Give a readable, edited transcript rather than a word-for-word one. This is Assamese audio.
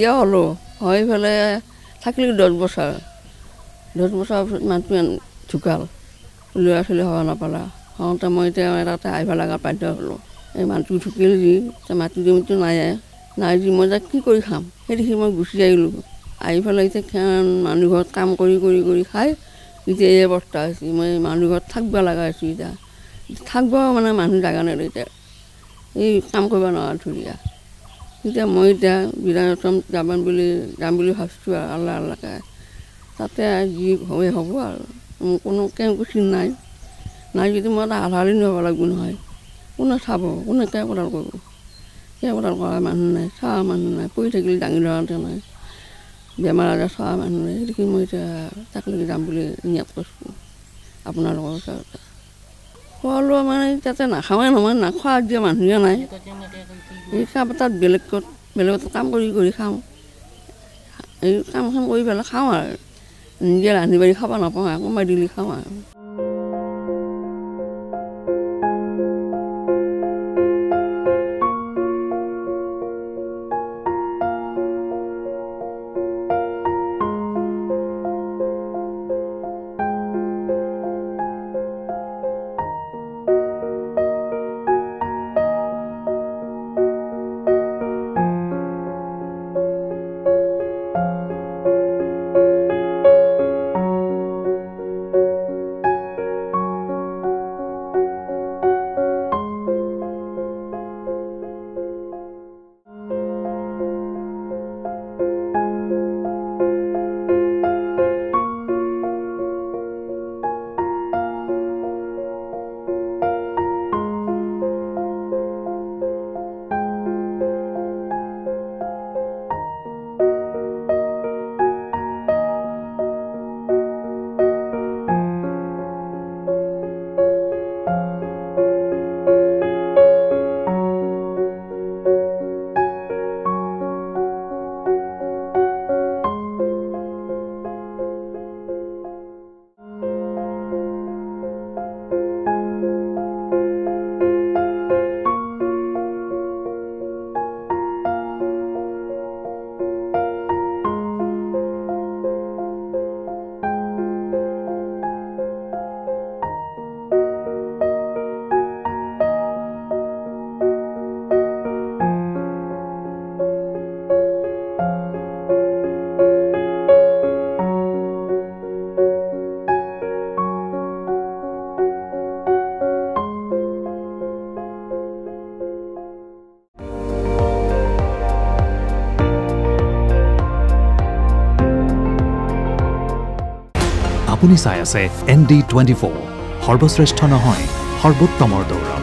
বিয়া হ'লো হৈ পেলাই থাকিলোঁ 10 বছৰ 10 বছৰ পিছত মানুহটো ঢুকাল ল'ৰা ছোৱালী হ'ব নাপালা হওঁতে মই এতিয়া তাতে আহিব লগা বাধ্য হ'লোঁ এই মানুহটো ঢুকিল যি মাটি জমিটো নাই যি মই কি কৰি খাম সেই দেখি মই গুচি আহিলোঁ আহি পেলাই এতিয়া মানুহ ঘৰত কাম কৰি খাই এতিয়া এই অৱস্থা হৈছে মই মানুহ ঘৰত থাকিব লগা হৈছোঁ এতিয়া থাকিব মানে মানুহ জাগা নাই এতিয়া এই কাম কৰিব নোৱাৰা ধুৰীয়া এতিয়া মই এতিয়া বিধানাশ্ৰম যাম বুলি ভাবিছোঁ আৰু আল্লাহকে তাতে যি হয় হ'ব আৰু কোনো চিন নাই যদি মই এটা আধাৰি নহ'ব লাগিব নহয় কোনে চাব কোনে কেৱডাল কৰিব কেৱডাল কৰা মানুহ নাই চোৱা মানুহ নাই পৰি থাকিলে দাঙি ধৰাতে নাই বেমাৰ আজাৰ চোৱা মানুহ নাই সেইদেখি মই এতিয়া তাকলৈকে যাম বুলি নিয়াত কৰিছোঁ আপোনালোকৰ ওচৰতে খোৱা লোৱা মানে তাতে নাখাওঁৱে নহয় নাখোৱা দিয়া মানুহে নাই এই কাম তাত বেলেগত কাম কৰি খাওঁ এই কাম কৰি পেলাই খাওঁ আৰু নিজে ৰান্ধি বাঢ়ি খাব নাপাওঁ আৰু কোনোবাই দিলে খাওঁ আৰু আপুনি চাই আছে ND24 সৰ্বশ্ৰেষ্ঠ নহয় সৰ্বোত্তমৰ দৌৰ